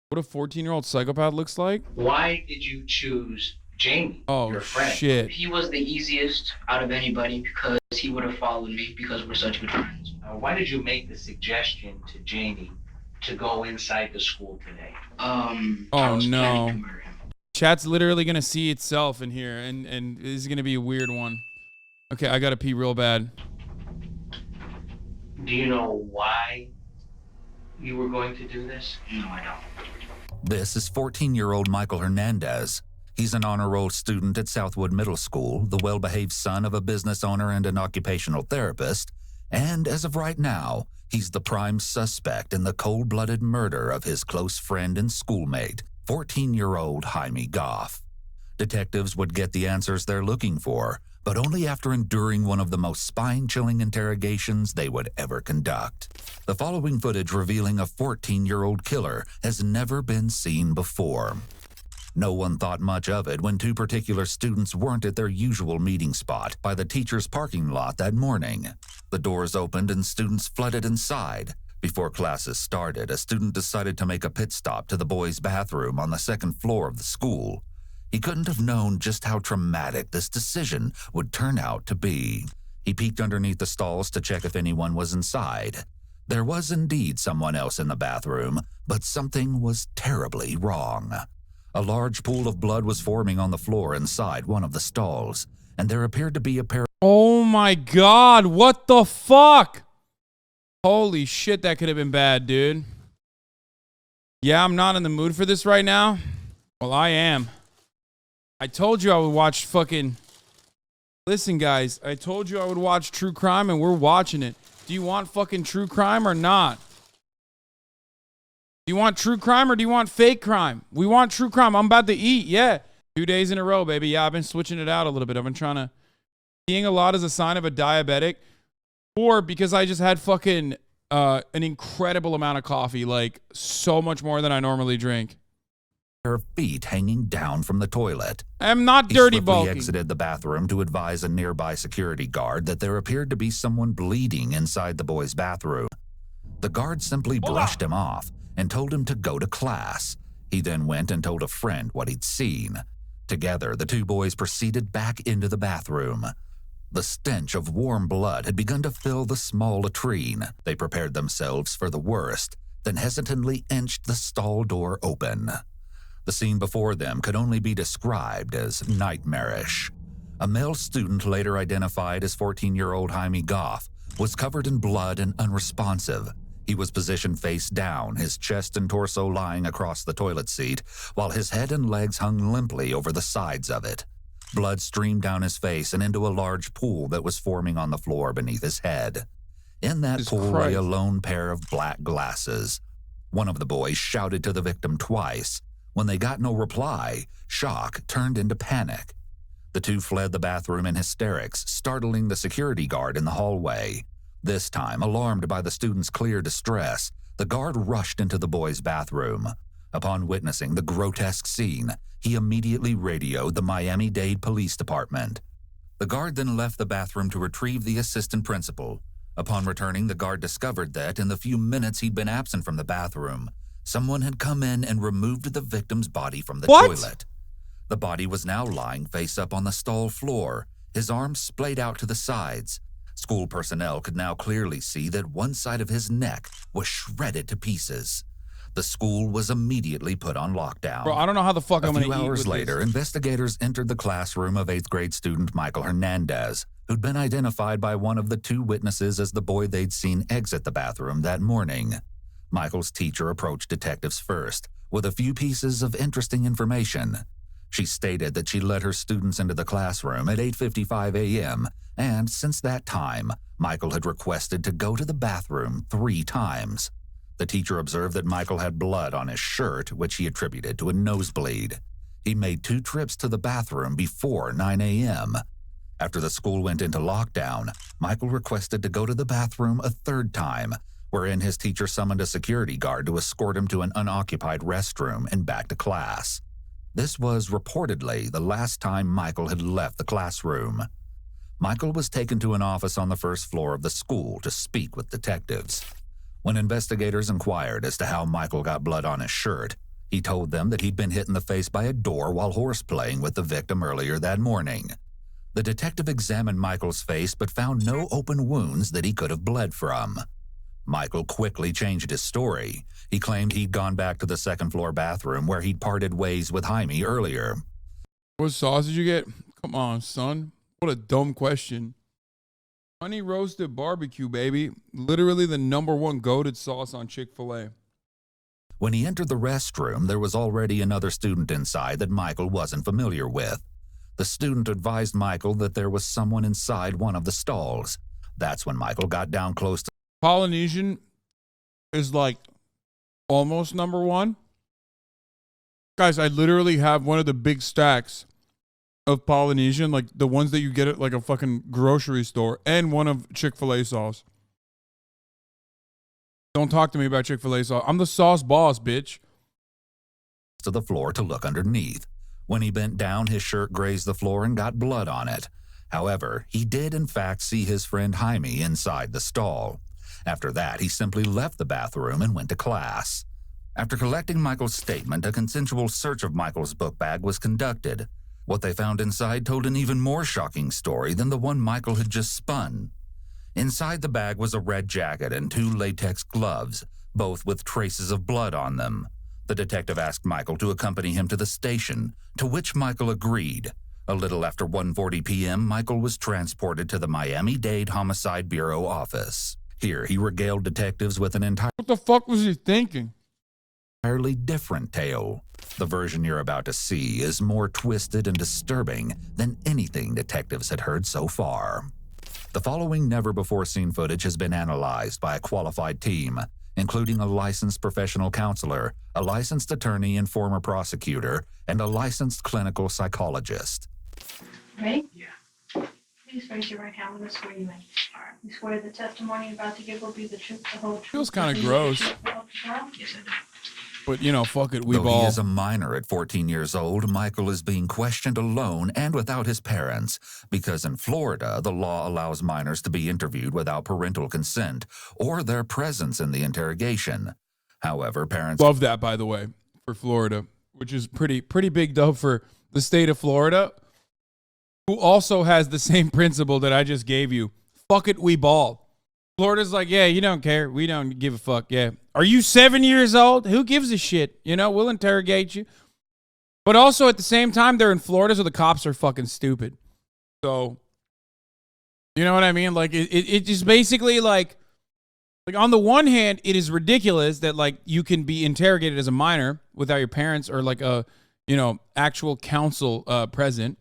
What a 14-year-old psychopath looks like? Why did you choose Jamie, your friend? Shit. He was the easiest out of anybody because he would have followed me because we're such good friends. Why did you make the suggestion to Jamie to go inside the school today? I was planning to murder him. Chat's literally gonna see itself in here, and this is gonna be a weird one. Okay, I gotta pee real bad. Do you know why you were going to do this? No, I don't. This is 14-year-old Michael Hernandez. He's an honor roll student at Southwood Middle School, the well-behaved son of a business owner and an occupational therapist, and as of right now, he's the prime suspect in the cold-blooded murder of his close friend and schoolmate, 14-year-old Jaime Goff. Detectives would get the answers they're looking for, but only after enduring one of the most spine-chilling interrogations they would ever conduct. The following footage revealing a 14-year-old killer has never been seen before. No one thought much of it when two particular students weren't at their usual meeting spot by the teacher's parking lot that morning. The doors opened and students flooded inside. Before classes started, a student decided to make a pit stop to the boys' bathroom on the second floor of the school. He couldn't have known just how traumatic this decision would turn out to be. He peeked underneath the stalls to check if anyone was inside. There was indeed someone else in the bathroom, but something was terribly wrong. A large pool of blood was forming on the floor inside one of the stalls, and there appeared to be a pair. Oh my god, what the fuck? Holy shit, that could have been bad, dude. Yeah, I'm not in the mood for this right now. Well, I am. I told you I would watch fucking... Listen, guys, I told you I would watch true crime, and we're watching it. Do you want fucking true crime or not? Do you want true crime or do you want fake crime? We want true crime. I'm about to eat, yeah. 2 days in a row, baby. Yeah, I've been switching it out a little bit. I've been trying to... Eating a lot is a sign of a diabetic, or because I just had fucking an incredible amount of coffee, like so much more than I normally drink. Her feet hanging down from the toilet. I'm not dirty bulking. bulking. He exited the bathroom to advise a nearby security guard that there appeared to be someone bleeding inside the boys' bathroom. The guard simply brushed him off and told him to go to class. He then went and told a friend what he'd seen. Together, the two boys proceeded back into the bathroom. The stench of warm blood had begun to fill the small latrine. They prepared themselves for the worst, then hesitantly inched the stall door open. The scene before them could only be described as nightmarish. A male student, later identified as 14-year-old Jaime Goff, was covered in blood and unresponsive. He was positioned face down, his chest and torso lying across the toilet seat, while his head and legs hung limply over the sides of it. Blood streamed down his face and into a large pool that was forming on the floor beneath his head. In that pool lay a lone pair of black glasses. One of the boys shouted to the victim twice. When they got no reply, shock turned into panic. The two fled the bathroom in hysterics, startling the security guard in the hallway. This time, alarmed by the students' clear distress, the guard rushed into the boys' bathroom. Upon witnessing the grotesque scene, he immediately radioed the Miami-Dade Police Department. The guard then left the bathroom to retrieve the assistant principal. Upon returning, the guard discovered that, in the few minutes he'd been absent from the bathroom, someone had come in and removed the victim's body from the toilet. The body was now lying face up on the stall floor, his arms splayed out to the sides. School personnel could now clearly see that one side of his neck was shredded to pieces. The school was immediately put on lockdown. Bro, I don't know how the fuck I'm gonna eat. A few hours later, investigators entered the classroom of 8th grade student Michael Hernandez, who'd been identified by one of the two witnesses as the boy they'd seen exit the bathroom that morning. Michael's teacher approached detectives first, with a few pieces of interesting information. She stated that she let her students into the classroom at 8:55 a.m., and since that time, Michael had requested to go to the bathroom 3 times. The teacher observed that Michael had blood on his shirt, which he attributed to a nosebleed. He made 2 trips to the bathroom before 9 a.m. After the school went into lockdown, Michael requested to go to the bathroom a 3rd time, wherein his teacher summoned a security guard to escort him to an unoccupied restroom and back to class. This was reportedly the last time Michael had left the classroom. Michael was taken to an office on the 1st floor of the school to speak with detectives. When investigators inquired as to how Michael got blood on his shirt, He told them that he'd been hit in the face by a door while horseplaying with the victim earlier that morning. The detective examined Michael's face but found no open wounds that he could have bled from. Michael quickly changed his story. He claimed he'd gone back to the second-floor bathroom where he'd parted ways with Jaime earlier. What sauce did you get? Come on, son. What a dumb question. Honey roasted barbecue, baby. Literally the #1 goated sauce on Chick-fil-A. When he entered the restroom, there was already another student inside that Michael wasn't familiar with. The student advised Michael that there was someone inside one of the stalls. That's when Michael got down close to Polynesian is like almost #1. Guys, I literally have one of the big stacks of Polynesian, like the ones that you get at like a fucking grocery store, and one of Chick-fil-A sauce. Don't talk to me about Chick-fil-A sauce. I'm the sauce boss, bitch. to the floor to look underneath. When he bent down, his shirt grazed the floor and got blood on it. However, he did in fact see his friend Jaime inside the stall. After that, he simply left the bathroom and went to class. After collecting Michael's statement, a consensual search of Michael's book bag was conducted. What they found inside told an even more shocking story than the one Michael had just spun. Inside the bag was a red jacket and 2 latex gloves, both with traces of blood on them. The detective asked Michael to accompany him to the station, to which Michael agreed. A little after 1:40 p.m., Michael was transported to the Miami-Dade Homicide Bureau office. Here, he regaled detectives with an What the fuck was he thinking? entirely different tale. The version you're about to see is more twisted and disturbing than anything detectives had heard so far. The following never-before-seen footage has been analyzed by a qualified team, including a licensed professional counselor, a licensed attorney and former prosecutor, and a licensed clinical psychologist. Ready? Yeah. Please raise your right hand when I swear you in. You swear the testimony you're about to give will be the truth, the whole truth. Feels kinda nothing but gross. the truth, the whole truth. Yes, I do. But, you know, fuck it, we Though ball. he is a minor at 14 years old, Michael is being questioned alone and without his parents, because in Florida, the law allows minors to be interviewed without parental consent or their presence in the interrogation. However, parents Love that, by the way, for Florida, which is pretty big dub for the state of Florida, who also has the same principle that I just gave you. Fuck it, we ball. Florida's like, yeah, you don't care. We don't give a fuck. Yeah. Are you 7 years old? Who gives a shit? You know, we'll interrogate you. But also at the same time, they're in Florida, so the cops are fucking stupid. So, you know what I mean? Like, it just basically like on the one hand, it is ridiculous that like you can be interrogated as a minor without your parents or like a, you know, actual counsel present.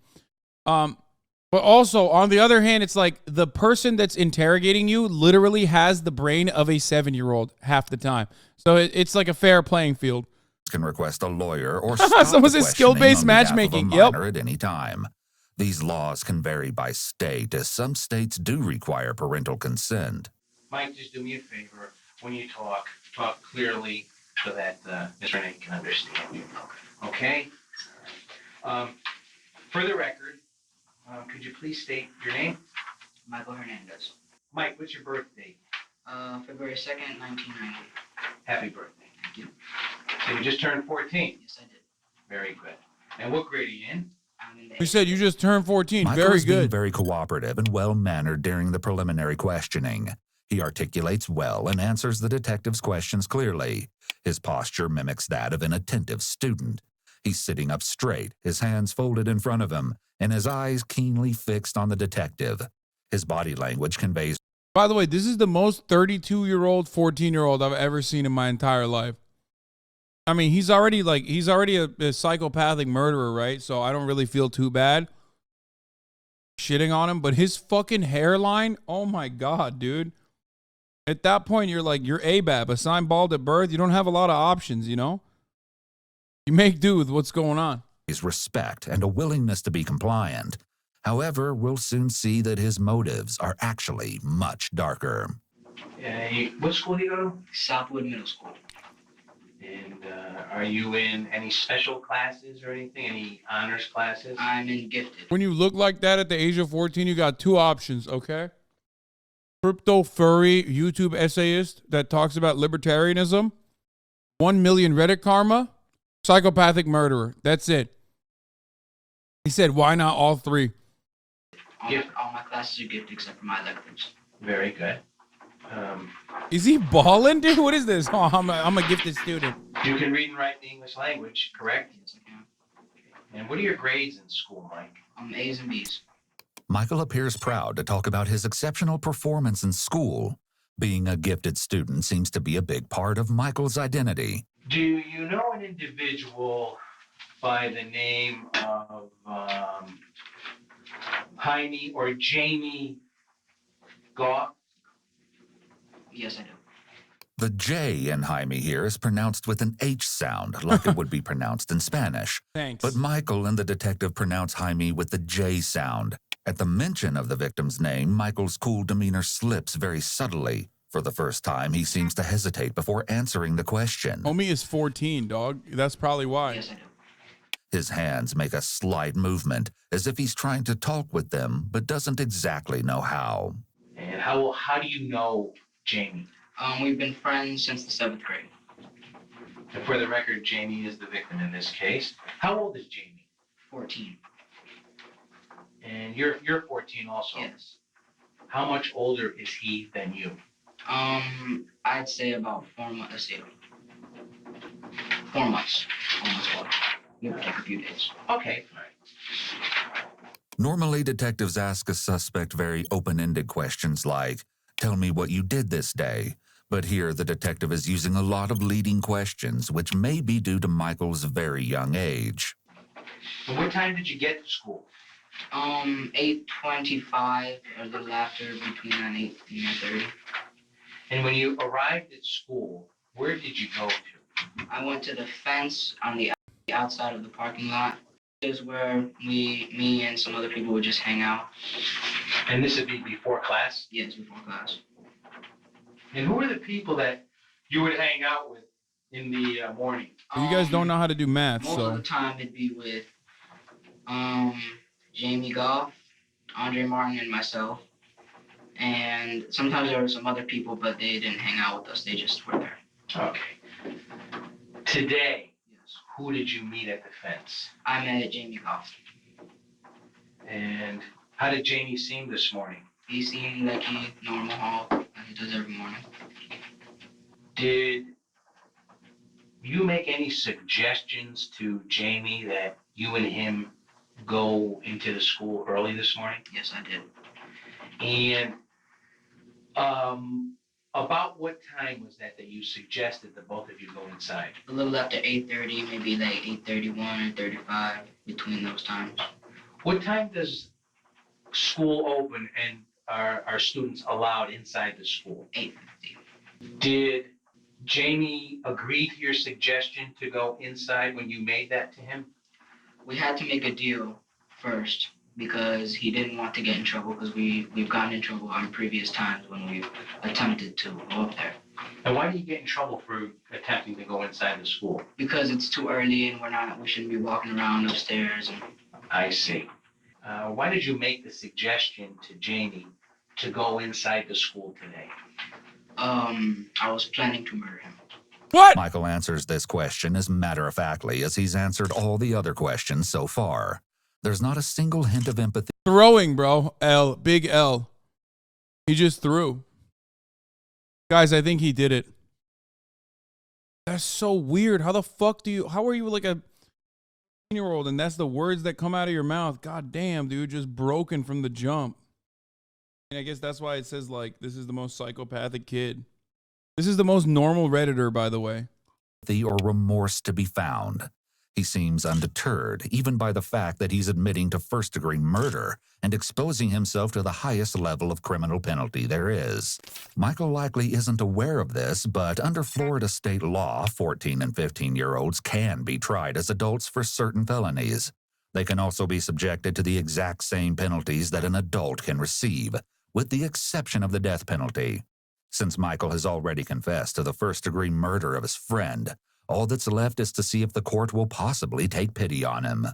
But also, on the other hand, it's like the person that's interrogating you literally has the brain of a 7-year-old half the time. So it's like a fair playing field. can request a lawyer or stop Someone the says skill-based questioning on behalf of a matchmaking. Yep. minor at any time. These laws can vary by state, as some states do require parental consent. Mike, just do me a favor. When you talk clearly so that Mr. Renee can understand you. Okay? For the record, could you please state your name? Michael Hernandez. Mike, what's your birthday? February 2nd, 1990. Happy birthday. Thank you. So you just turned 14. Yes, I did. Very good. And what grade are you in? I'm in the We said you just turned 14. Michael Very is being good. very cooperative and well-mannered during the preliminary questioning. He articulates well and answers the detective's questions clearly. His posture mimics that of an attentive student. He's sitting up straight, his hands folded in front of him, and his eyes keenly fixed on the detective. His body language conveys By the way, this is the most 32-year-old, 14-year-old I've ever seen in my entire life. I mean, he's already a psychopathic murderer, right? So I don't really feel too bad shitting on him. But his fucking hairline, oh my God, dude. At that point, you're ABAB, assigned bald at birth. You don't have a lot of options, you know? You make do with what's going on. respect and a willingness to be compliant. However, we'll soon see that his motives are actually much darker. What school do you go to? Southwood Middle School. And are you in any special classes or anything? Any honors classes? I'm in gifted. When you look like that at the age of 14, you got 2 options, okay? Crypto furry YouTube essayist that talks about libertarianism, 1 million Reddit karma, Psychopathic murderer. That's it. He said, why not all three? All my classes are gifted except for my electives. Very good. Is he balling, dude? What is this? Oh, I'm a gifted student. You can read and write the English language, correct? Yes, I can. And what are your grades in school, Mike? A's and B's. Michael appears proud to talk about his exceptional performance in school. Being a gifted student seems to be a big part of Michael's identity. Do you know an individual by the name of Jaime or Jamie Goff? Yes, I do. The J in Jaime here is pronounced with an H sound, like it would be pronounced in Spanish. Thanks. But Michael and the detective pronounce Jaime with the J sound. At the mention of the victim's name, Michael's cool demeanor slips very subtly. For the first time, he seems to hesitate before answering the question. Homie is 14, dog. That's probably why. Yes, I do. His hands make a slight movement, as if he's trying to talk with them, but doesn't exactly know how. And how do you know Jamie? We've been friends since the 7th grade. And for the record, Jamie is the victim in this case. How old is Jamie? 14. And you're 14 also. Yes. How much older is he than you? I'd say about 4 months. Let's see. 4 months. Almost 4. It would take a few days. Okay. All right. Normally, detectives ask a suspect very open-ended questions like, "Tell me what you did this day." But here, the detective is using a lot of leading questions, which may be due to Michael's very young age. And what time did you get to school? 8:25, or a little after, between 8 and 9:30. And when you arrived at school, where did you go to? I went to the fence on the outside of the parking lot. This is where me and some other people would just hang out. And this would be before class? Yes, before class. And who were the people that you would hang out with in the morning? You guys don't know how to do math, Most of the so. time it'd be with Jamie Goff, Andre Martin, and myself. And sometimes there were some other people, but they didn't hang out with us. They just were there. Okay. Today, Yes. who did you meet at the fence? I met Jamie Goff. And how did Jamie seem this morning? He seemed like he normal hall like he does every morning. Did you make any suggestions to Jamie that you and him go into the school early this morning? Yes, I did. And about what time was that you suggested that both of you go inside? A little after 8:30, maybe like 8:31 or 35, between those times. What time does school open and are students allowed inside the school? 8:50. Did Jamie agree to your suggestion to go inside when you made that to him? We had to make a deal first because he didn't want to get in trouble because we've gotten in trouble on previous times when we've attempted to go up there. And why did you get in trouble for attempting to go inside the school? Because it's too early and we shouldn't be walking around upstairs. And I see. Why did you make the suggestion to Jamie to go inside the school today? I was planning to murder him. What? Michael answers this question as matter-of-factly as he's answered all the other questions so far. There's not a single hint of empathy. Throwing, bro. L. Big L. He just threw. Guys, I think he did it. That's so weird. How the fuck how are you like a 10-year-old and that's the words that come out of your mouth? God damn, dude, just broken from the jump. And I guess that's why it says, like, this is the most psychopathic kid. This is the most normal Redditor, by the way. Or remorse to be found. He seems undeterred, even by the fact that he's admitting to first-degree murder and exposing himself to the highest level of criminal penalty there is. Michael likely isn't aware of this, but under Florida state law, 14 and 15-year-olds can be tried as adults for certain felonies. They can also be subjected to the exact same penalties that an adult can receive, with the exception of the death penalty. Since Michael has already confessed to the first-degree murder of his friend, all that's left is to see if the court will possibly take pity on him.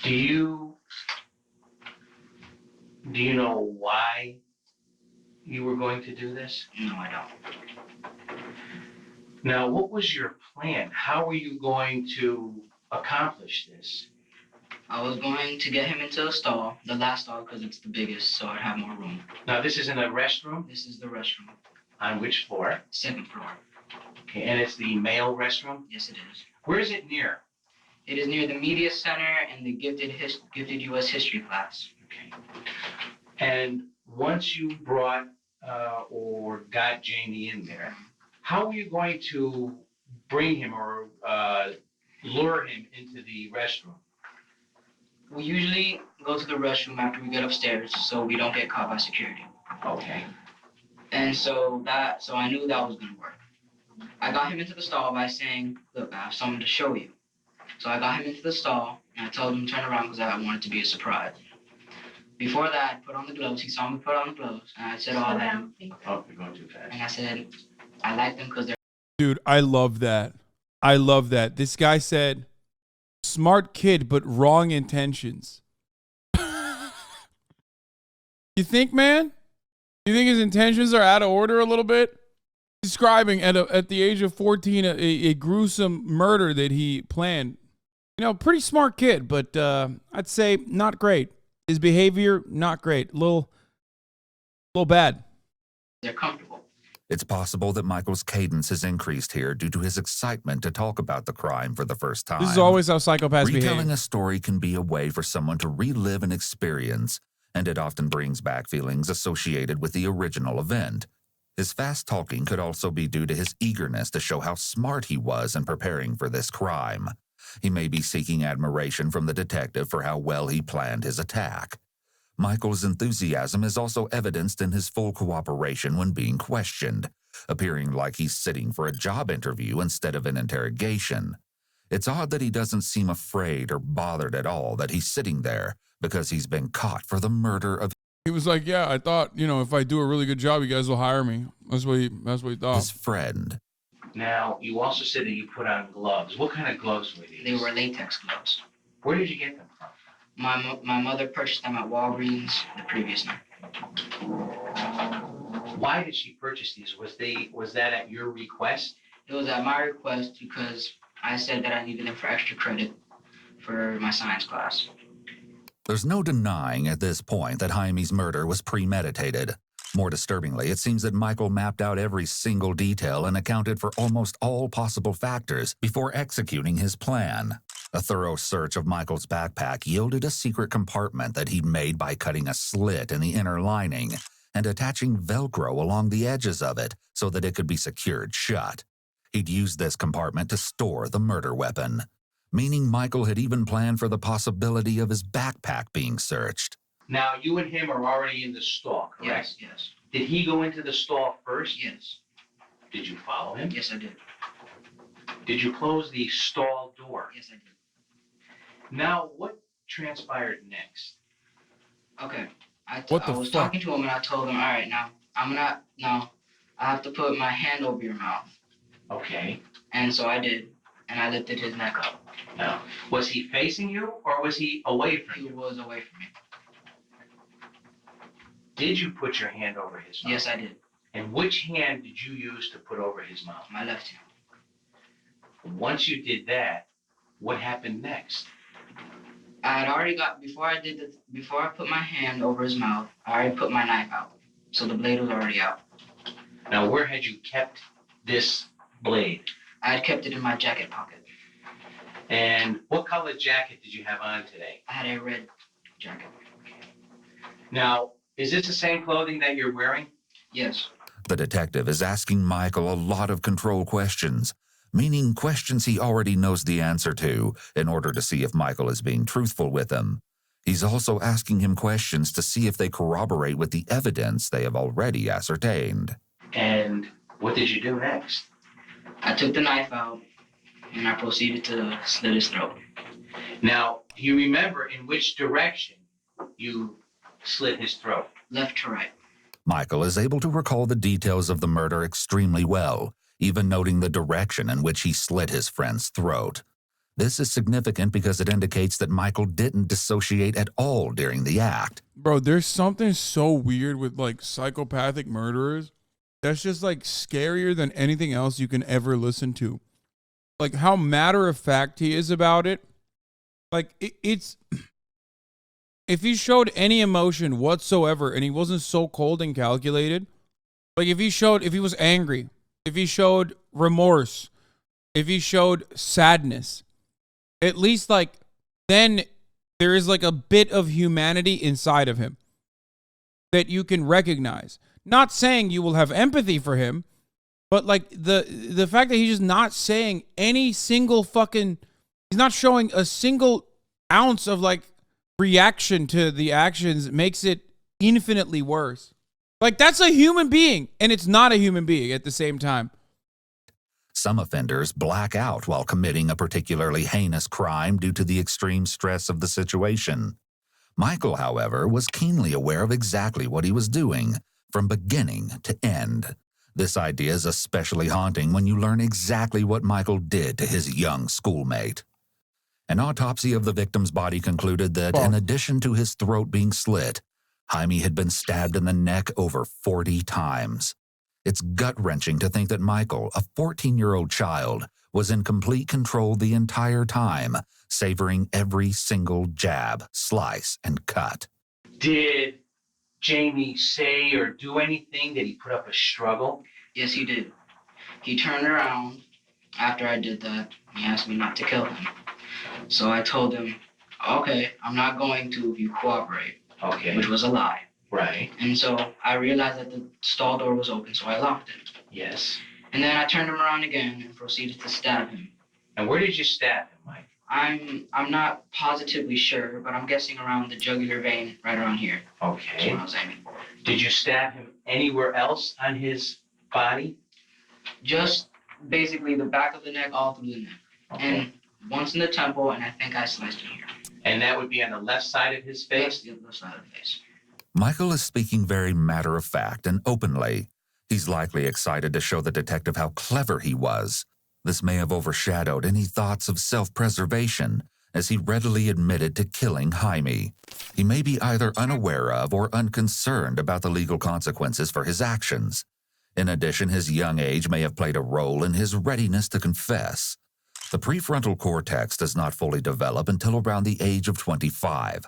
Do you know why you were going to do this? No, I don't. Now, what was your plan? How were you going to accomplish this? I was going to get him into the stall, the last stall, because it's the biggest, so I'd have more room. Now, this is in a restroom? This is the restroom. On which floor? Second floor. Okay, and it's the male restroom? Yes, it is. Where is it near? It is near the media center and the gifted U.S. history class. Okay. And once you brought or got Jamie in there, how were you going to bring him or lure him into the restroom? We usually go to the restroom after we get upstairs so we don't get caught by security. Okay. And so I knew that was going to work. I got him into the stall by saying, look, I have something to show you. So I got him into the stall and I told him to turn around because I wanted it to be a surprise. Before that, I put on the gloves. He saw me put on the gloves and I said, Slow I like down, them. please. Oh, you're going too fast. And I said, I like them because they're Dude, I love that. I love that. This guy said, smart kid, but wrong intentions. You think, man? You think his intentions are out of order a little bit? Describing at the age of 14 a gruesome murder that he planned. You know, pretty smart kid, but I'd say not great. His behavior, not great. Little bad. comfortable. It's possible that Michael's cadence has increased here due to his excitement to talk about the crime for the first time. This is always how psychopaths Retelling behave. a story can be a way for someone to relive an experience, and it often brings back feelings associated with the original event. His fast talking could also be due to his eagerness to show how smart he was in preparing for this crime. He may be seeking admiration from the detective for how well he planned his attack. Michael's enthusiasm is also evidenced in his full cooperation when being questioned, appearing like he's sitting for a job interview instead of an interrogation. It's odd that he doesn't seem afraid or bothered at all that he's sitting there because he's been caught for the murder of He was like, yeah, I thought, if I do a really good job, you guys will hire me. That's what he thought. his friend. Now, you also said that you put on gloves. What kind of gloves were these? They were latex gloves. Where did you get them from? My mother purchased them at Walgreens the previous night. Why did she purchase these? Was that at your request? It was at my request because I said that I needed them for extra credit for my science class. There's no denying at this point that Jaime's murder was premeditated. More disturbingly, it seems that Michael mapped out every single detail and accounted for almost all possible factors before executing his plan. A thorough search of Michael's backpack yielded a secret compartment that he'd made by cutting a slit in the inner lining and attaching Velcro along the edges of it so that it could be secured shut. He'd used this compartment to store the murder weapon, meaning Michael had even planned for the possibility of his backpack being searched. Now, you and him are already in the stall, correct? Yes. Did he go into the stall first? Yes. Did you follow him? Yes, I did. Did you close the stall door? Yes, I did. Now, what transpired next? Okay. I What the was fuck? talking to him and I told him, all right, now I have to put my hand over your mouth. Okay. And so I did, and I lifted his neck up. Now, was he facing you or was he away from He you? was away from me. Did you put your hand over his mouth? Yes, I did. And which hand did you use to put over his mouth? My left hand. Once you did that, what happened next? I had already before I put my hand over his mouth, I already put my knife out. So the blade was already out. Now, where had you kept this blade? I had kept it in my jacket pocket. And what color jacket did you have on today? I had a red jacket. Now, is this the same clothing that you're wearing? Yes. The detective is asking Michael a lot of control questions, meaning questions he already knows the answer to in order to see if Michael is being truthful with him. He's also asking him questions to see if they corroborate with the evidence they have already ascertained. And what did you do next? I took the knife out and I proceeded to slit his throat. Now, do you remember in which direction you slit his throat? Left to right. Michael is able to recall the details of the murder extremely well, even noting the direction in which he slit his friend's throat. This is significant because it indicates that Michael didn't dissociate at all during the act. Bro, there's something so weird with like psychopathic murderers. that's just like scarier than anything else you can ever listen to. Like how matter of fact he is about it. Like it's if he showed any emotion whatsoever and he wasn't so cold and calculated, like if he was angry, if he showed remorse, if he showed sadness, at least like then there is like a bit of humanity inside of him that you can recognize. Not saying you will have empathy for him, but like the fact that he's just not saying any single fucking, he's not showing a single ounce of like reaction to the actions makes it infinitely worse. Like that's a human being and it's not a human being at the same time. Some offenders black out while committing a particularly heinous crime due to the extreme stress of the situation. Michael, however, was keenly aware of exactly what he was doing, from beginning to end. This idea is especially haunting when you learn exactly what Michael did to his young schoolmate. An autopsy of the victim's body concluded that, in addition to his throat being slit, Jaime had been stabbed in the neck over 40 times. It's gut-wrenching to think that Michael, a 14-year-old child, was in complete control the entire time, savoring every single jab, slice, and cut. Did Jamie say or do anything? Did he put up a struggle? Yes, he did. He turned around after I did that. He asked me not to kill him. So I told him, okay, I'm not going to if you cooperate. Okay. Which was a lie. Right. And so I realized that the stall door was open, so I locked it. Yes. And then I turned him around again and proceeded to stab him. And where did you stab him, Mike? I'm not positively sure, but I'm guessing around the jugular vein right around here. Okay. That's what I was aiming for. Did you stab him anywhere else on his body? Just basically the back of the neck, all through the neck. Okay. And once in the temple, and I think I sliced him here. And that would be on the left side of his face? The left side of the face. Michael is speaking very matter-of-fact and openly. He's likely excited to show the detective how clever he was. This may have overshadowed any thoughts of self-preservation, as he readily admitted to killing Jaime. He may be either unaware of or unconcerned about the legal consequences for his actions. In addition, his young age may have played a role in his readiness to confess. The prefrontal cortex does not fully develop until around the age of 25.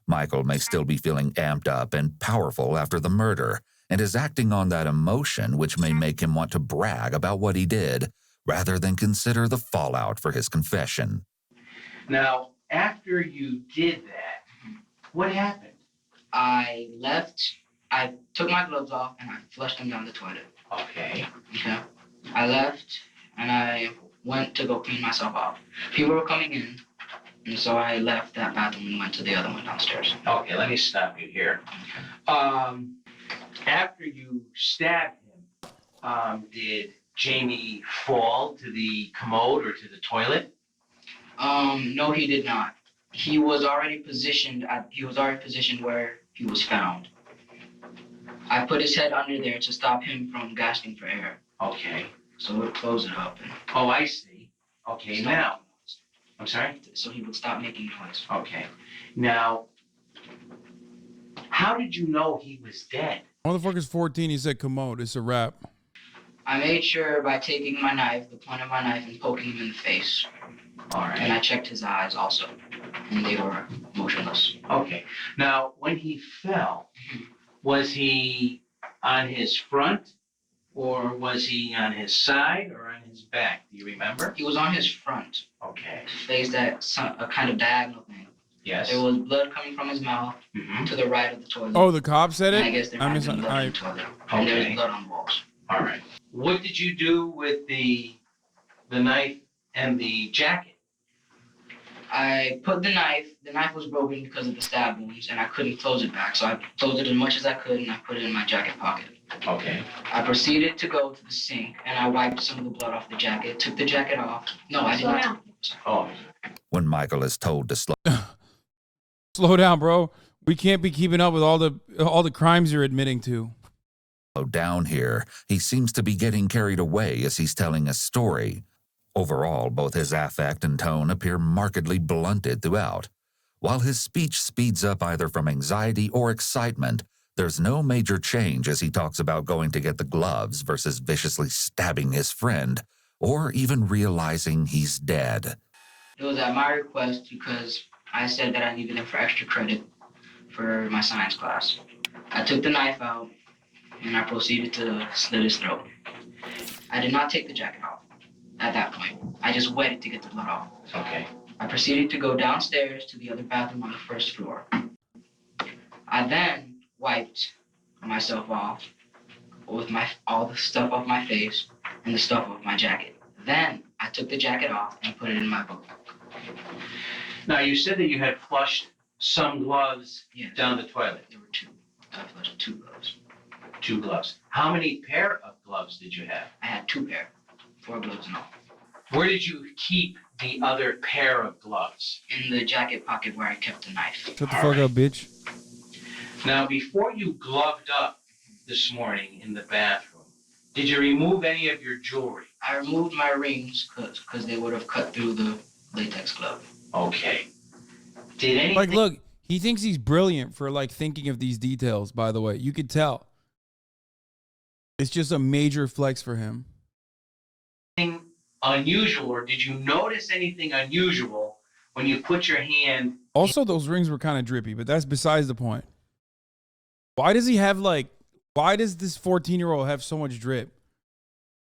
Michael may still be feeling amped up and powerful after the murder, and is acting on that emotion which may make him want to brag about what he did, rather than consider the fallout for his confession. Now, after you did that, what happened? I left, I took my gloves off, and I flushed them down the toilet. Okay. Okay. I left, and I went to go clean myself off. People were coming in, and so I left that bathroom and went to the other one downstairs. Okay, let me stop you here. After you stabbed him, did Jamie fall to the commode or to the toilet? No, he did not. He was already positioned where he was found. I put his head under there to stop him from gasping for air. Okay. So it closed it up. And oh, I see. Okay, now. I'm sorry? So he would stop making noise. Okay. Now, how did you know he was dead? Motherfucker's 14, he said commode. It's a wrap. I made sure by taking my knife, the point of my knife, and poking him in the face. All right. And I checked his eyes also, and they were motionless. Okay. Now, when he fell, was he on his front, or was he on his side, or on his back? Do you remember? He was on his front. Okay. Faced that a kind of diagonal thing. Yes. There was blood coming from his mouth to the right of the toilet. Oh, the cop said it? And I guess there might have been blood in the toilet. And there was blood on the walls. All right. What did you do with the knife and the jacket? I put the knife was broken because of the stab wounds, and I couldn't close it back. So I closed it as much as I could, and I put it in my jacket pocket. Okay. I proceeded to go to the sink, and I wiped some of the blood off the jacket, took the jacket off. No, I did not. Oh. When Michael is told to slow down, bro. We can't be keeping up with all the crimes you're admitting to. Down here, he seems to be getting carried away as he's telling a story. Overall, both his affect and tone appear markedly blunted throughout. While his speech speeds up either from anxiety or excitement, There's no major change as he talks about going to get the gloves versus viciously stabbing his friend, or even realizing he's dead. It was at my request because I said that I needed him for extra credit for my science class. I took the knife out and I proceeded to slit his throat. I did not take the jacket off at that point. I just wet it to get the blood off. Okay. I proceeded to go downstairs to the other bathroom on the first floor. I then wiped myself off with all the stuff off my face and the stuff off my jacket. Then I took the jacket off and put it in my book. Now, you said that you had flushed some gloves Yes. down the toilet. There were two. I flushed 2 gloves. 2 gloves. How many pair of gloves did you have? I had 2 pair, 4 gloves in all. Where did you keep the other pair of gloves? In the jacket pocket where I kept the knife. Shut the fuck up, bitch. Now, before you gloved up this morning in the bathroom, did you remove any of your jewelry? I removed my rings because they would have cut through the latex glove. Okay. Did anything... Like, look, he thinks he's brilliant for, like, thinking of these details, by the way. You could tell. It's just a major flex for him. unusual, or did you notice anything unusual when you put your hand... Also, those rings were kind of drippy, but that's besides the point. Why does he have, like, why does this 14-year-old have so much drip?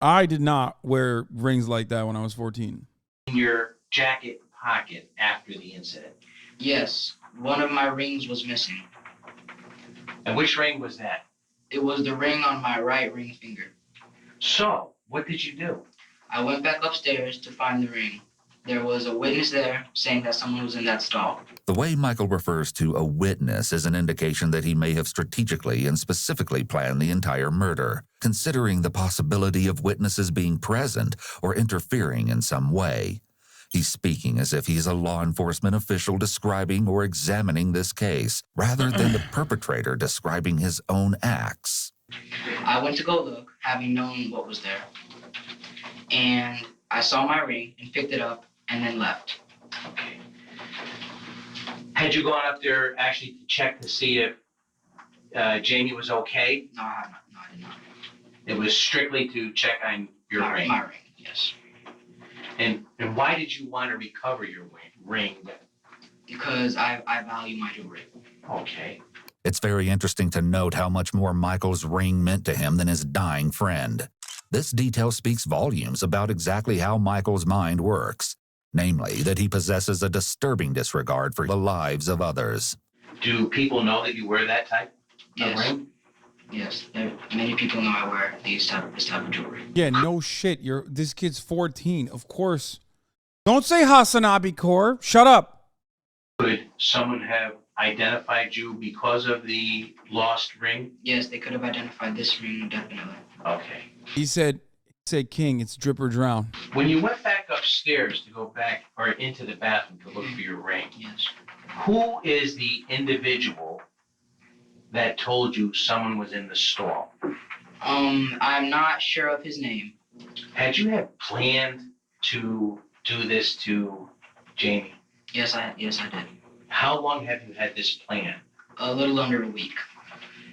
I did not wear rings like that when I was 14. in your jacket pocket after the incident? Yes, one of my rings was missing. And which ring was that? It was the ring on my right ring finger. So, what did you do? I went back upstairs to find the ring. There was a witness there saying that someone was in that stall. The way Michael refers to a witness is an indication that he may have strategically and specifically planned the entire murder, considering the possibility of witnesses being present or interfering in some way. He's speaking as if he's a law enforcement official describing or examining this case, rather than the perpetrator describing his own acts. I went to go look, having known what was there. And I saw my ring and picked it up and then left. Okay. Had you gone up there actually to check to see if Jamie was okay? No, I have not. No, I did not. It was strictly to check on your ring. My ring, yes. And why did you want to recover your ring? Because I value my jewelry. Okay. It's very interesting to note how much more Michael's ring meant to him than his dying friend. This detail speaks volumes about exactly how Michael's mind works, namely that he possesses a disturbing disregard for the lives of others. Do people know that you wear that type of ring? Yes, many people know I wear this type of jewelry. Yeah, no shit. This kid's 14, of course. Don't say HasanAbi core. Shut up. Could someone have identified you because of the lost ring? Yes, they could have identified this ring, definitely. Okay. He said, King, it's drip or drown. When you went back upstairs to go back or into the bathroom to look for your ring, yes, who is the individual that told you someone was in the stall? I'm not sure of his name. Had you had planned to do this to Jamie? Yes, I did. How long have you had this plan? A little under a week.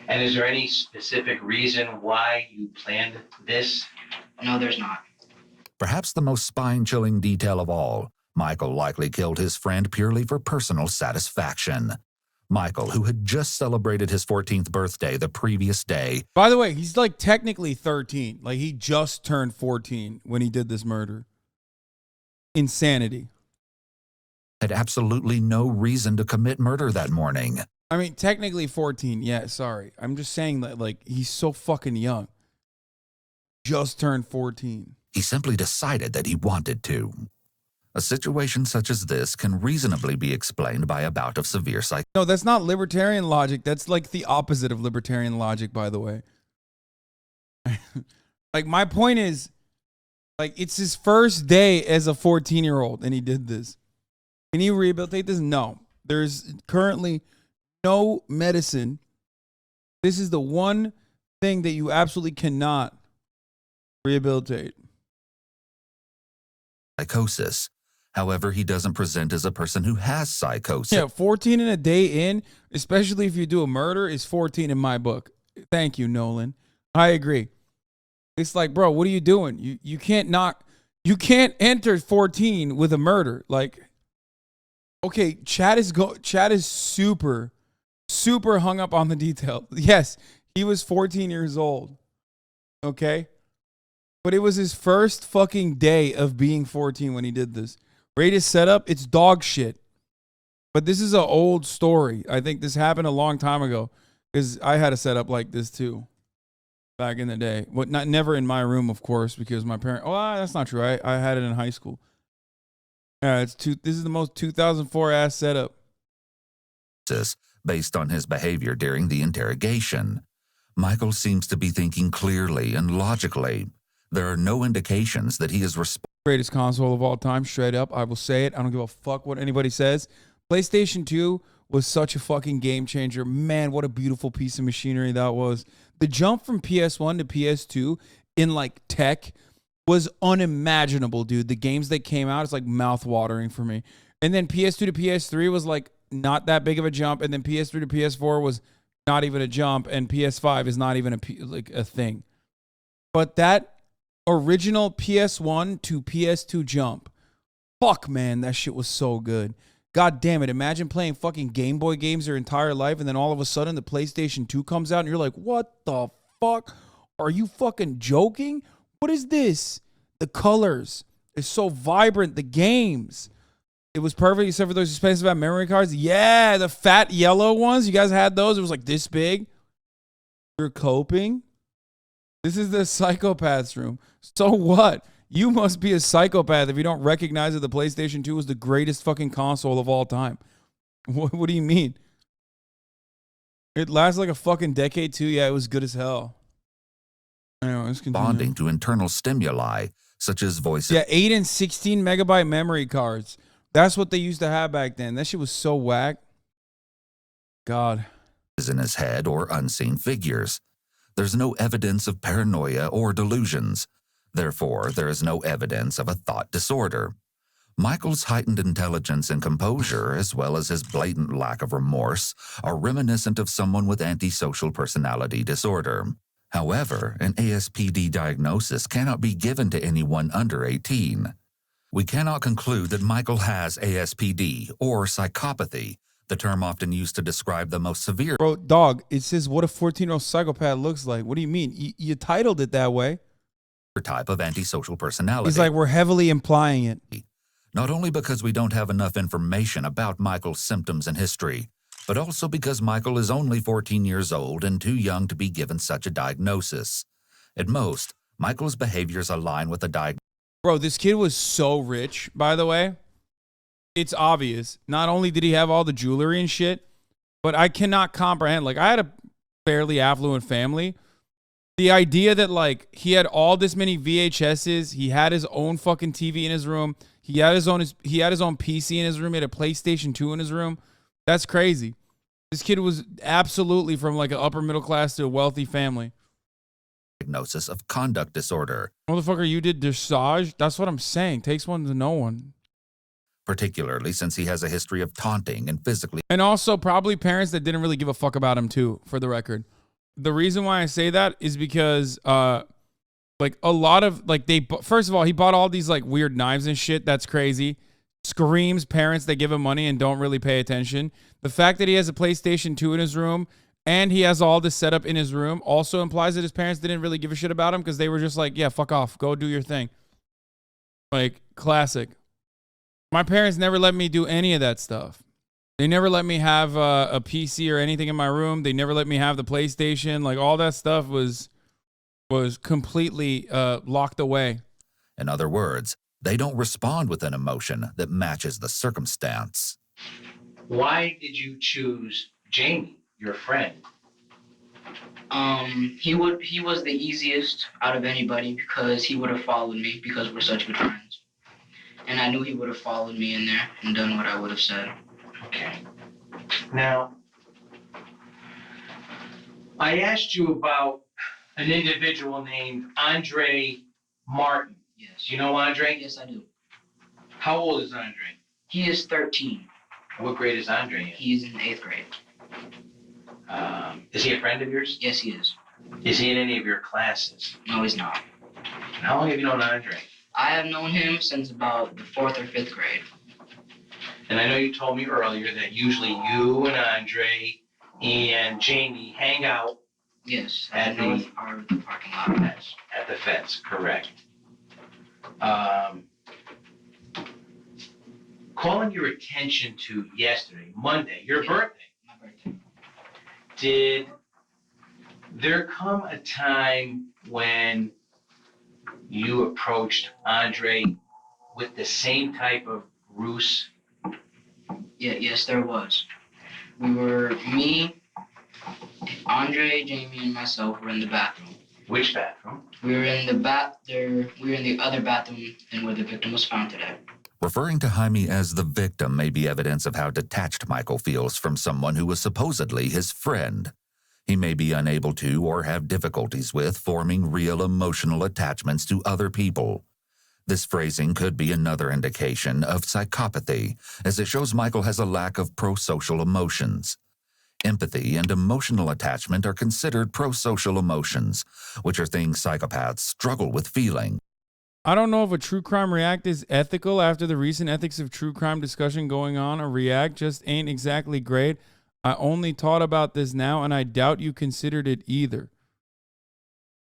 And is there any specific reason why you planned this? No, there's not. Perhaps the most spine-chilling detail of all, Michael likely killed his friend purely for personal satisfaction. Michael, who had just celebrated his 14th birthday the previous day. By the way, he's like technically 13. Like he just turned 14 when he did this murder. Insanity. Had absolutely no reason to commit murder that morning. I mean, technically 14. Yeah, sorry. I'm just saying that, like, he's so fucking young. Just turned 14. He simply decided that he wanted to. A situation such as this can reasonably be explained by a bout of severe No, that's not libertarian logic. That's like the opposite of libertarian logic, by the way. Like, my point is, like, it's his first day as a 14-year-old, and he did this. Can he rehabilitate this? No. There's currently no medicine. This is the one thing that you absolutely cannot rehabilitate. psychosis, However, he doesn't present as a person who has psychosis. Yeah, 14 in a day in, especially if you do a murder, is 14 in my book. Thank you, Nolan. I agree. It's like, bro, what are you doing? You can't enter 14 with a murder. Like, okay, Chad is super hung up on the detail. Yes, he was 14 years old. Okay? But it was his first fucking day of being 14 when he did this. Greatest setup, it's dog shit. But this is an old story. I think this happened a long time ago because I had a setup like this too back in the day. But never in my room, of course, because my parents. Oh, that's not true. I had it in high school. Yeah, this is the most 2004 ass setup. Based on his behavior during the interrogation, Michael seems to be thinking clearly and logically. There are no indications that he is Greatest console of all time, straight up. I will say it. I don't give a fuck what anybody says. PlayStation 2 was such a fucking game changer. Man, what a beautiful piece of machinery that was. The jump from PS1 to PS2 in like tech was unimaginable, dude. The games that came out, it's like mouth-watering for me. And then PS2 to PS3 was like not that big of a jump. And then PS3 to PS4 was not even a jump. And PS5 is not even a thing. But that original PS1 to PS2 jump, fuck, man, that shit was so good. God damn it. Imagine playing fucking Game Boy games your entire life and then all of a sudden the PlayStation 2 comes out and you're like, what the fuck? Are you fucking joking? What is this? The colors is so vibrant. The games. It was perfect except for those expensive memory cards. Yeah, the fat yellow ones. You guys had those. It was like this big. You're coping. This is the psychopath's room. So what? You must be a psychopath if you don't recognize that the PlayStation 2 was the greatest fucking console of all time. What do you mean? It lasts like a fucking decade too. Yeah, it was good as hell. Anyway, let's continue. Responding to internal stimuli, such as voices. Yeah, 8 and 16 megabyte memory cards. That's what they used to have back then. That shit was so whack. God. In his head or unseen figures. There's no evidence of paranoia or delusions. Therefore, there is no evidence of a thought disorder. Michael's heightened intelligence and composure, as well as his blatant lack of remorse, are reminiscent of someone with antisocial personality disorder. However, an ASPD diagnosis cannot be given to anyone under 18. We cannot conclude that Michael has ASPD or psychopathy, the term often used to describe the most severe. Bro, dog, it says what a 14-year-old psychopath looks like. What do you mean? You titled it that way. Type of antisocial personality. It's like we're heavily implying it. Not only because we don't have enough information about Michael's symptoms and history, but also because Michael is only 14 years old and too young to be given such a diagnosis. At most, Michael's behaviors align with the diagnosis. Bro, this kid was so rich, by the way. It's obvious. Not only did he have all the jewelry and shit, but I cannot comprehend. Like, I had a fairly affluent family. The idea that, like, he had all this many VHSs, he had his own fucking TV in his room, he had his own PC in his room, he had a PlayStation 2 in his room. That's crazy. This kid was absolutely from, like, an upper middle class to a wealthy family. Diagnosis of conduct disorder. Motherfucker, you did dressage? That's what I'm saying. Takes one to know one. Particularly since he has a history of taunting and physically. And also probably parents that didn't really give a fuck about him too, for the record. The reason why I say that is because, like, a lot of, like, first of all, he bought all these, like, weird knives and shit. That's crazy. Screams parents that give him money and don't really pay attention. The fact that he has a PlayStation 2 in his room and he has all this set up in his room also implies that his parents didn't really give a shit about him because they were just like, yeah, fuck off. Go do your thing. Like, classic. My parents never let me do any of that stuff. They never let me have a PC or anything in my room. They never let me have the PlayStation. Like, all that stuff was completely locked away. In other words, they don't respond with an emotion that matches the circumstance. Why did you choose Jamie, your friend? He was the easiest out of anybody because he would have followed me because we're such good friends. And I knew he would have followed me in there and done what I would have said. Okay. Now, I asked you about an individual named Andre Martin. Yes. Do you know Andre? Yes, I do. How old is Andre? He is 13. What grade is Andre in? He's in 8th grade. Is he a friend of yours? Yes, he is. Is he in any of your classes? No, he's not. And how long have you known Andre? I have known him since about the 4th or 5th grade. And I know you told me earlier that usually you and Andre and Jamie hang out. Yes, At at the north part of the parking lot. At the fence, correct. Calling your attention to yesterday, Monday, your birthday. My birthday. Did there come a time when you approached Andre with the same type of ruse? Yeah, yes, there was. Me, Andre, Jamie, and myself were in the bathroom. Which bathroom? We were in the other bathroom than where the victim was found today. Referring to Jaime as the victim may be evidence of how detached Michael feels from someone who was supposedly his friend. He may be unable to or have difficulties with forming real emotional attachments to other people. This phrasing could be another indication of psychopathy, as it shows Michael has a lack of prosocial emotions. Empathy and emotional attachment are considered prosocial emotions, which are things psychopaths struggle with feeling. I don't know if a True Crime React is ethical after the recent ethics of true crime discussion going on. A React just ain't exactly great. I only thought about this now, and I doubt you considered it either.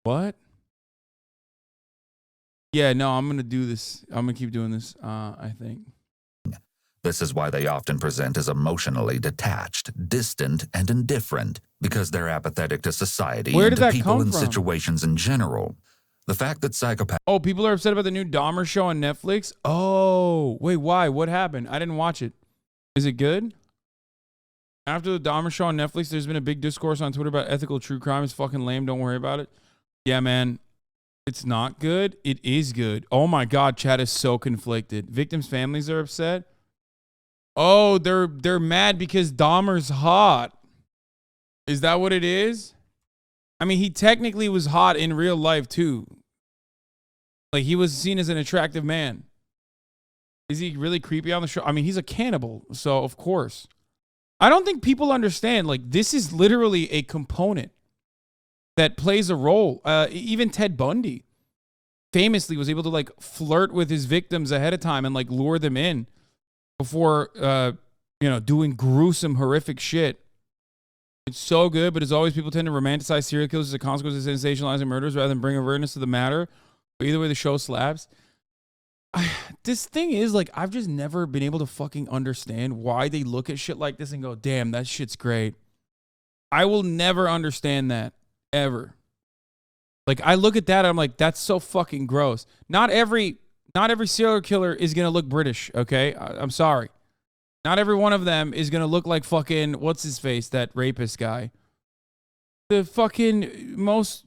What? Yeah, no, I'm going to do this. I'm going to keep doing this, I think. This is why they often present as emotionally detached, distant, and indifferent, because they're apathetic to society Where and did to that people come and from? situations in general. The fact that psychopaths Oh, people are upset about the new Dahmer show on Netflix? Oh, wait, why? What happened? I didn't watch it. Is it good? After the Dahmer show on Netflix, there's been a big discourse on Twitter about ethical true crime. It's fucking lame. Don't worry about it. Yeah, man. It's not good. It is good. Oh my God, chat is so conflicted. Victims' families are upset. Oh, they're mad because Dahmer's hot. Is that what it is? I mean, he technically was hot in real life too. Like, he was seen as an attractive man. Is he really creepy on the show? I mean, he's a cannibal, so of course. I don't think people understand, like, this is literally a component that plays a role. Even Ted Bundy famously was able to, like, flirt with his victims ahead of time and, like, lure them in before, doing gruesome, horrific shit. It's so good, but as always, people tend to romanticize serial killers as a consequence of sensationalizing murders rather than bring awareness to the matter. But either way, the show slaps. This thing is, like, I've just never been able to fucking understand why they look at shit like this and go, damn, that shit's great. I will never understand that, ever. Like, I look at that and I'm like, that's so fucking gross. Not every serial killer is going to look British, okay? I'm sorry. Not every one of them is going to look like fucking, what's his face, that rapist guy. The fucking most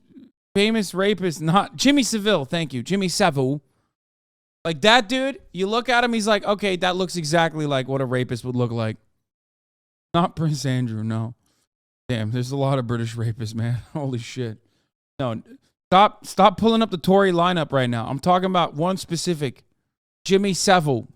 famous rapist, not Jimmy Savile, thank you, Jimmy Savile. Like, that dude, you look at him, he's like, okay, that looks exactly like what a rapist would look like. Not Prince Andrew, no. Damn, there's a lot of British rapists, man. Holy shit. No, stop pulling up the Tory lineup right now. I'm talking about one specific, Jimmy Savile.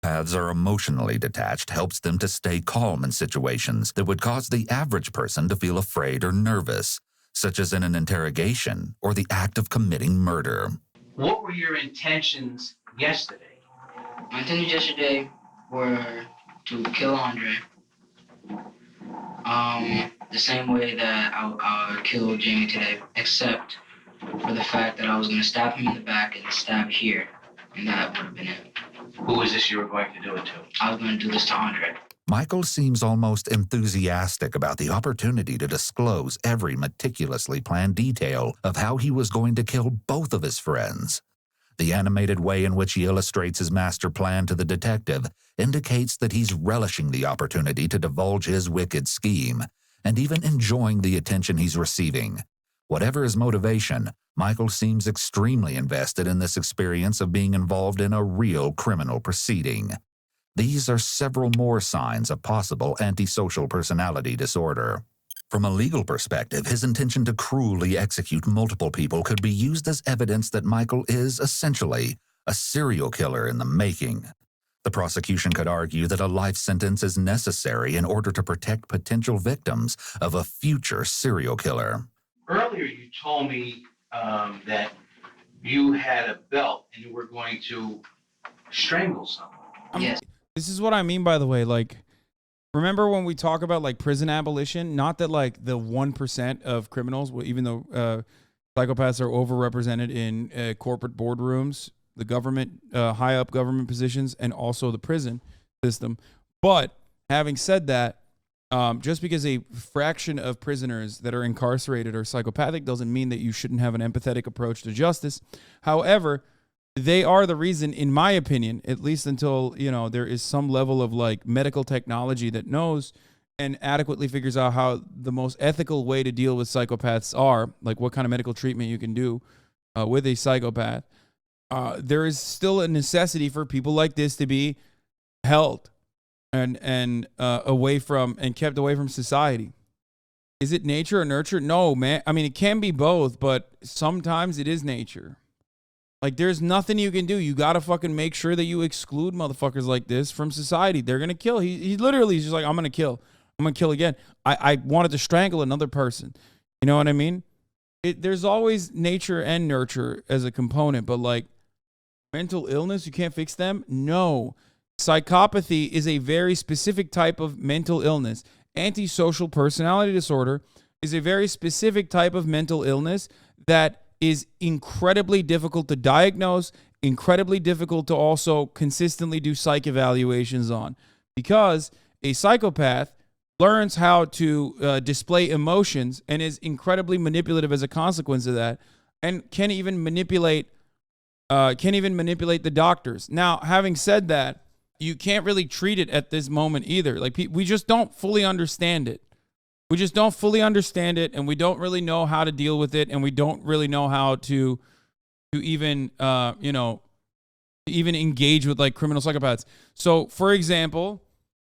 are emotionally detached helps them to stay calm in situations that would cause the average person to feel afraid or nervous, such as in an interrogation or the act of committing murder. What were your intentions yesterday? My intentions yesterday were to kill Andre. The same way that I killed Jamie today, except for the fact that I was going to stab him in the back and stab here, and that would have been it. Who was this you were going to do it to? I was going to do this to Andre. Michael seems almost enthusiastic about the opportunity to disclose every meticulously planned detail of how he was going to kill both of his friends. The animated way in which he illustrates his master plan to the detective indicates that he's relishing the opportunity to divulge his wicked scheme, and even enjoying the attention he's receiving. Whatever his motivation, Michael seems extremely invested in this experience of being involved in a real criminal proceeding. These are several more signs of possible antisocial personality disorder. From a legal perspective, his intention to cruelly execute multiple people could be used as evidence that Michael is essentially a serial killer in the making. The prosecution could argue that a life sentence is necessary in order to protect potential victims of a future serial killer. Earlier, you told me that you had a belt and you were going to strangle someone. Yes. This is what I mean, by the way. Like, remember when we talk about like prison abolition? Not that like the 1% of criminals, even though psychopaths are overrepresented in corporate boardrooms, the government, high up government positions, and also the prison system. But having said that, just because a fraction of prisoners that are incarcerated are psychopathic doesn't mean that you shouldn't have an empathetic approach to justice. However, they are the reason, in my opinion, at least until, you know, there is some level of like medical technology that knows and adequately figures out how the most ethical way to deal with psychopaths are, like what kind of medical treatment you can do with a psychopath. There is still a necessity for people like this to be held and away from and kept away from society. Is it nature or nurture? No, man. I mean, it can be both, but sometimes it is nature. Like, there's nothing you can do. You got to fucking make sure that you exclude motherfuckers like this from society. They're going to kill. He literally is just like, I'm going to kill. I'm going to kill again. I wanted to strangle another person. You know what I mean? There's always nature and nurture as a component, but like mental illness, you can't fix them? No. Psychopathy is a very specific type of mental illness. Antisocial personality disorder is a very specific type of mental illness that is incredibly difficult to diagnose, incredibly difficult to also consistently do psych evaluations on, because a psychopath learns how to display emotions and is incredibly manipulative as a consequence of that, and can even manipulate the doctors. Now, having said that, you can't really treat it at this moment either. Like, we just don't fully understand it. We just don't fully understand it, and we don't really know how to deal with it, and we don't really know how to even, even engage with like criminal psychopaths. So, for example,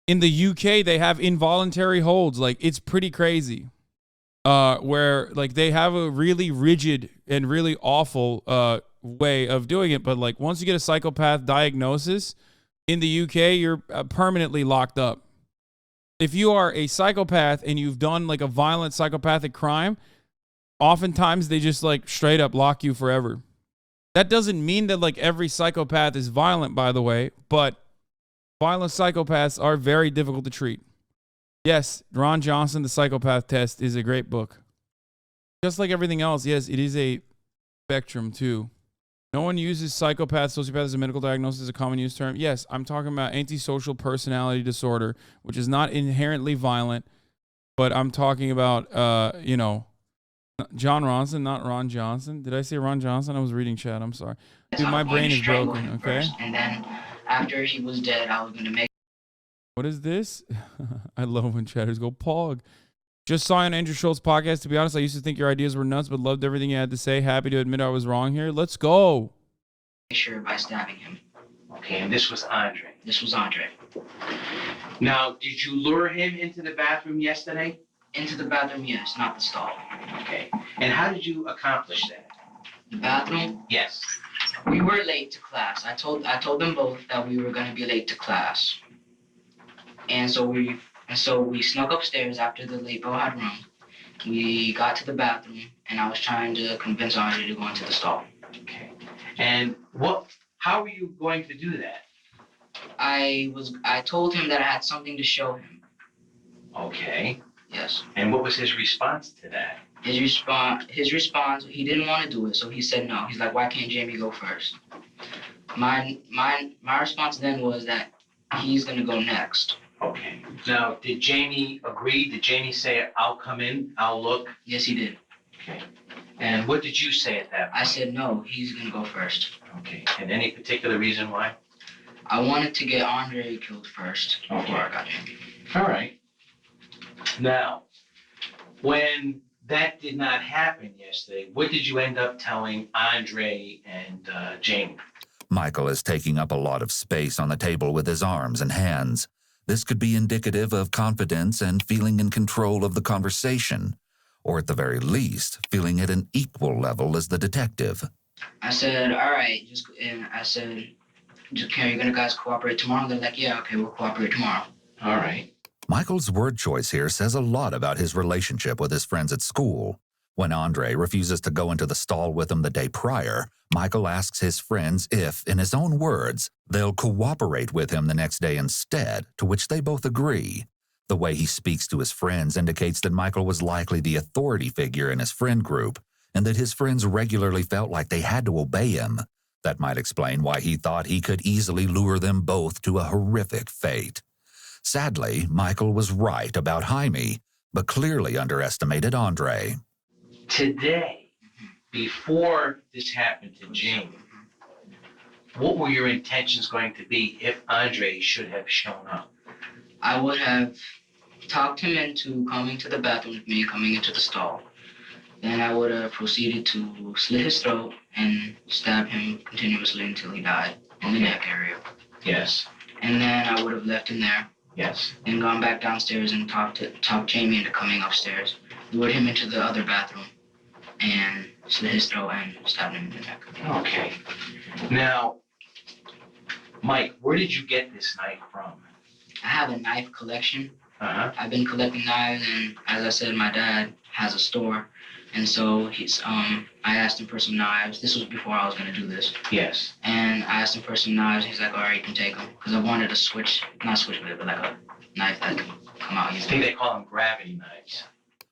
in the UK, they have involuntary holds. Like, it's pretty crazy, where like they have a really rigid and really awful way of doing it. But like once you get a psychopath diagnosis in the UK, you're permanently locked up. If you are a psychopath and you've done like a violent psychopathic crime, oftentimes they just like straight up lock you forever. That doesn't mean that like every psychopath is violent, by the way, but violent psychopaths are very difficult to treat. Yes, Ron Johnson, The Psychopath Test is a great book. Just like everything else, yes, it is a spectrum too. No one uses psychopath, sociopath as a medical diagnosis as a common use term. Yes, I'm talking about antisocial personality disorder, which is not inherently violent, but I'm talking about, John Ronson, not Ron Johnson. Did I say Ron Johnson? I was reading chat. I'm sorry. Dude, my brain is broken, okay? First, and then after he was dead, I was going to make... What is this? I love when chatters go, Pog. Just saw you on Andrew Schultz's podcast. To be honest, I used to think your ideas were nuts, but loved everything you had to say. Happy to admit I was wrong here. Let's go. Sure, by stabbing him. Okay, and this was Andre. This was Andre. Now, did you lure him into the bathroom yesterday? Into the bathroom, yes, not the stall. Okay. And how did you accomplish that? The bathroom? Yes. We were late to class. I told them both that we were going to be late to class. And so we snuck upstairs after the late bell had rung. We got to the bathroom, and I was trying to convince Andre to go into the stall. Okay. And how were you going to do that? I told him that I had something to show him. Okay. Yes. And what was his response to that? His response, he didn't want to do it, so he said no. He's like, why can't Jamie go first? My response then was that he's going to go next. Okay. Now, did Jamie agree? Did Jamie say, I'll come in, I'll look? Yes, he did. Okay. And what did you say at that point? I said no, he's going to go first. Okay. And any particular reason why? I wanted to get Andre killed first before I got Jamie. All right. Now, when that did not happen yesterday, what did you end up telling Andre and Jamie? Michael is taking up a lot of space on the table with his arms and hands. This could be indicative of confidence and feeling in control of the conversation, or at the very least, feeling at an equal level as the detective. I said, all right, are you gonna guys cooperate tomorrow? They're like, yeah, okay, we'll cooperate tomorrow. All right. Michael's word choice here says a lot about his relationship with his friends at school. When Andre refuses to go into the stall with him the day prior, Michael asks his friends if, in his own words, they'll cooperate with him the next day instead, to which they both agree. The way he speaks to his friends indicates that Michael was likely the authority figure in his friend group, and that his friends regularly felt like they had to obey him. That might explain why he thought he could easily lure them both to a horrific fate. Sadly, Michael was right about Jaime, but clearly underestimated Andre. Today, before this happened to Jamie, what were your intentions going to be if Andre should have shown up? I would have talked him into coming to the bathroom with me, coming into the stall. Then I would have proceeded to slit his throat and stab him continuously until he died in the neck area. Yes. And then I would have left him there. Yes. And gone back downstairs and talked Jamie into coming upstairs. Lured him into the other bathroom and slit his throat and stabbed him in the neck. Okay. Now, Mike, where did you get this knife from? I have a knife collection. Uh-huh. I've been collecting knives, and as I said, my dad has a store. And so I asked him for some knives. This was before I was going to do this. Yes. And I asked him for some knives. He's like, all right, you can take them. Because I wanted a not switchblade, but like a knife that can come out I easily. think they call them gravity knives.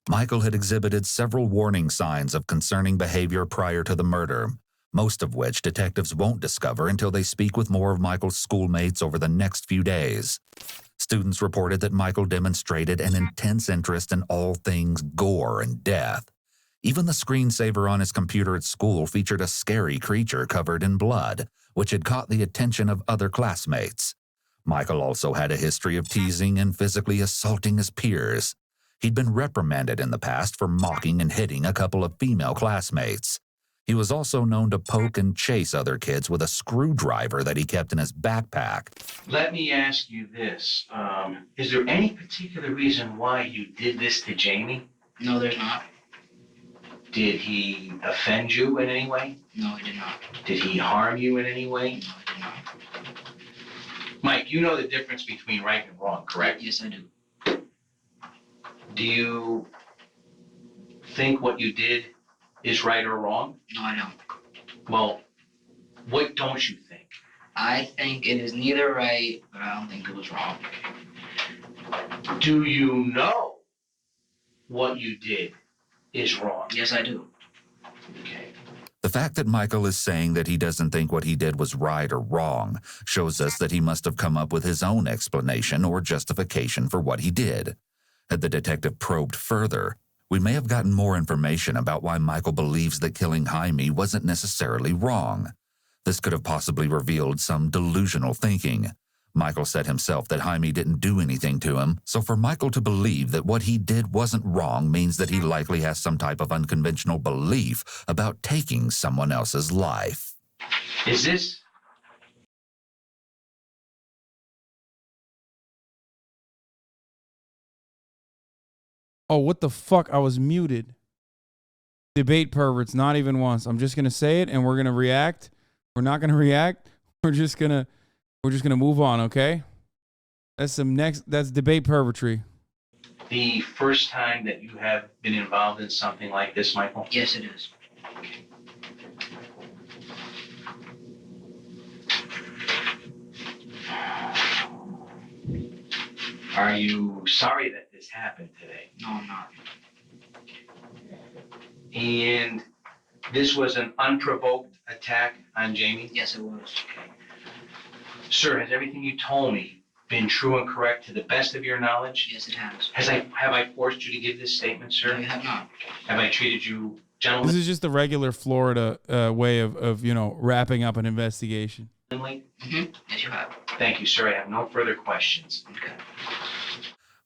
Michael had exhibited several warning signs of concerning behavior prior to the murder, most of which detectives won't discover until they speak with more of Michael's schoolmates over the next few days. Students reported that Michael demonstrated an intense interest in all things gore and death. Even the screensaver on his computer at school featured a scary creature covered in blood, which had caught the attention of other classmates. Michael also had a history of teasing and physically assaulting his peers. He'd been reprimanded in the past for mocking and hitting a couple of female classmates. He was also known to poke and chase other kids with a screwdriver that he kept in his backpack. Let me ask you this. Is there any particular reason why you did this to Jamie? No, there's not. Did he offend you in any way? No, he did not. Did he harm you in any way? No, he did not. Mike, you know the difference between right and wrong, correct? Yes, I do. Do you think what you did is right or wrong? No, I don't. Well, what don't you think? I think it is neither right, but I don't think it was wrong. Do you know what you did is wrong? Yes, I do. Okay. The fact that Michael is saying that he doesn't think what he did was right or wrong shows us that he must have come up with his own explanation or justification for what he did. Had the detective probed further, we may have gotten more information about why Michael believes that killing Jaime wasn't necessarily wrong. This could have possibly revealed some delusional thinking. Michael said himself that Jaime didn't do anything to him, so for Michael to believe that what he did wasn't wrong means that he likely has some type of unconventional belief about taking someone else's life. Is this? Oh, what the fuck? I was muted. Debate perverts, not even once. I'm just gonna say it, and we're gonna react. We're not gonna react. We're just gonna move on, okay? That's debate pervertry. The first time that you have been involved in something like this, Michael? Yes, it is. Are you sorry that this happened today? No, I'm not. And this was an unprovoked attack on Jamie? Yes, it was. Sir, has everything you told me been true and correct to the best of your knowledge? Yes, it has. Have I forced you to give this statement, No, sir? you have not. Have I treated you This gentlemanly? is just the regular Florida way of wrapping up an investigation. Mm-hmm. Yes, you have. Thank you, sir. I have no further questions. Okay.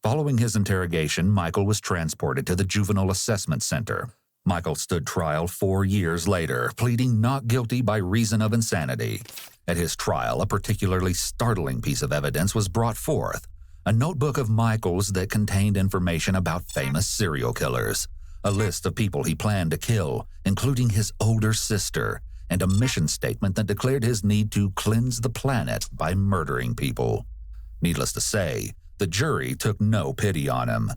Following his interrogation, Michael was transported to the Juvenile Assessment Center. Michael stood trial 4 years later, pleading not guilty by reason of insanity. At his trial, a particularly startling piece of evidence was brought forth, a notebook of Michael's that contained information about famous serial killers, a list of people he planned to kill, including his older sister, and a mission statement that declared his need to cleanse the planet by murdering people. Needless to say, the jury took no pity on him.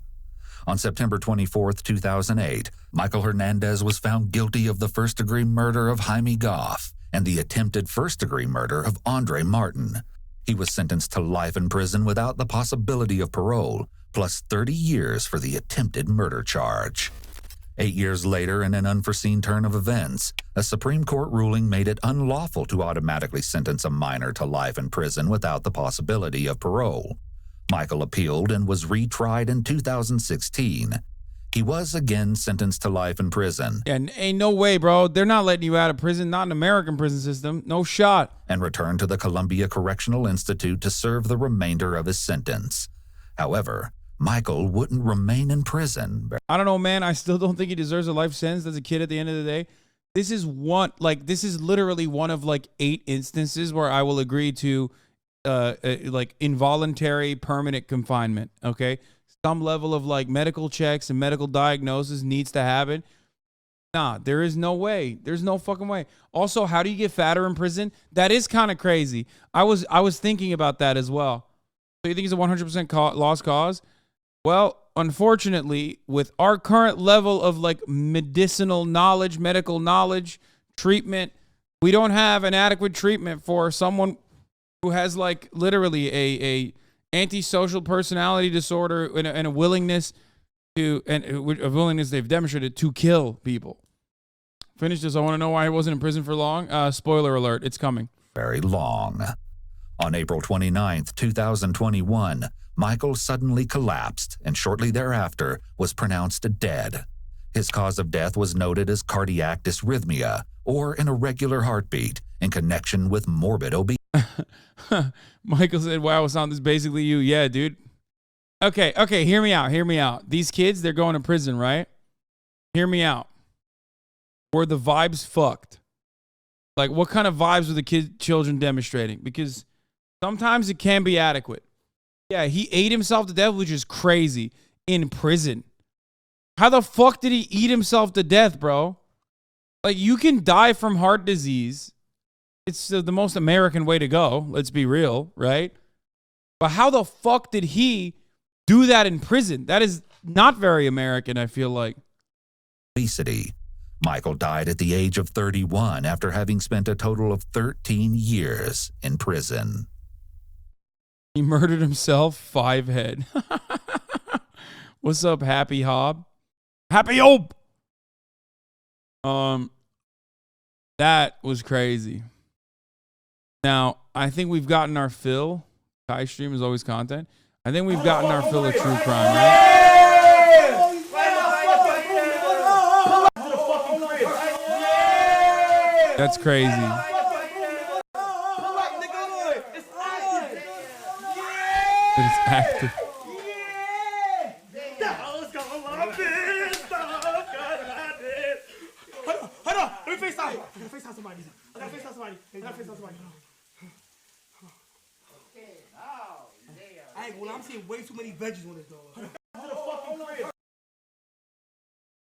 On September 24, 2008, Michael Hernandez was found guilty of the first-degree murder of Jaime Goff and the attempted first-degree murder of Andre Martin. He was sentenced to life in prison without the possibility of parole, plus 30 years for the attempted murder charge. 8 years later, in an unforeseen turn of events, a Supreme Court ruling made it unlawful to automatically sentence a minor to life in prison without the possibility of parole. Michael appealed and was retried in 2016. He was again sentenced to life in prison. And ain't no way, bro. They're not letting you out of prison. Not an American prison system. No shot. And returned to the Columbia Correctional Institute to serve the remainder of his sentence. However, Michael wouldn't remain in prison. I don't know, man. I still don't think he deserves a life sentence as a kid at the end of the day. This is literally one of like 8 instances where I will agree to like involuntary permanent confinement. Okay. Some level of like medical checks and medical diagnosis needs to happen. Nah, there is no way. There's no fucking way. Also, how do you get fatter in prison? That is kind of crazy. I was thinking about that as well. So you think it's a 100% lost cause? Well, unfortunately, with our current level of like medicinal knowledge, medical knowledge, treatment, we don't have an adequate treatment for someone who has like literally a antisocial personality disorder and a willingness to, and a willingness they've demonstrated to kill people. Finish this. I want to know why he wasn't in prison for long. Spoiler alert, it's coming. Very long. On April 29, 2021, Michael suddenly collapsed and shortly thereafter was pronounced dead. His cause of death was noted as cardiac dysrhythmia, or an irregular heartbeat in connection with morbid obesity. Michael said, wow, Hasan, this is basically you. Yeah, dude. Okay, hear me out. These kids, they're going to prison, right? Hear me out. Were the vibes fucked? Like, what kind of vibes were the children demonstrating? Because sometimes it can be adequate. Yeah, he ate himself to death, which is crazy, in prison. How the fuck did he eat himself to death, bro? Like, you can die from heart disease. It's the most American way to go. Let's be real, right? But how the fuck did he do that in prison? That is not very American, I feel like. Obesity. Michael died at the age of 31 after having spent a total of 13 years in prison. He murdered himself, 5 head. What's up, Happy Hob? Happy Hob! That was crazy. Now, I think we've gotten our fill. Kai Stream is always content. I think we've gotten our fill of true crime, right? That's crazy. It's active. Hold on. Let me FaceTime. I gotta FaceTime somebody. Hey, well, I'm seeing way too many veggies on this dog.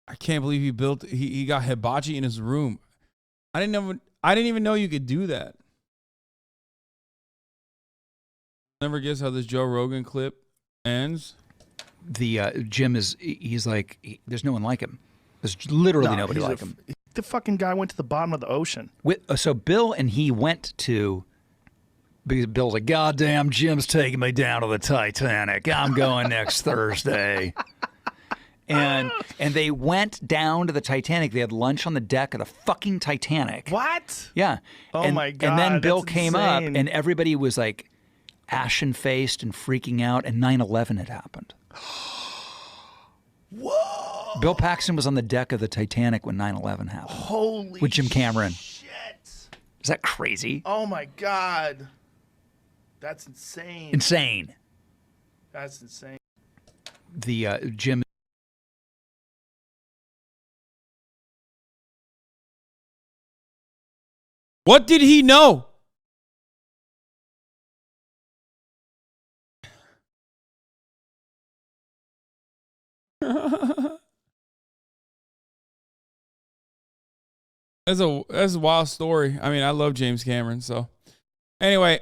I can't believe he got hibachi in his room. I didn't even know you could do that. Never guess how this Joe Rogan clip ends. The Jim he's like, there's no one like him. There's literally nobody like him. The fucking guy went to the bottom of the ocean. So Bill and he went to, because Bill's like, goddamn, Jim's taking me down to the Titanic. I'm going next Thursday. And they went down to the Titanic. They had lunch on the deck of the fucking Titanic. What? Yeah. Oh my God. And then Bill that's came insane. up and everybody was like ashen-faced and freaking out, and 9/11 had happened. Whoa. Bill Paxton was on the deck of the Titanic when 9/11 happened. Holy with Jim Cameron. shit. Is that crazy? Oh my God. That's insane. Insane. That's insane. The Jim. What did he know? That's a wild story. I mean, I love James Cameron. So anyway,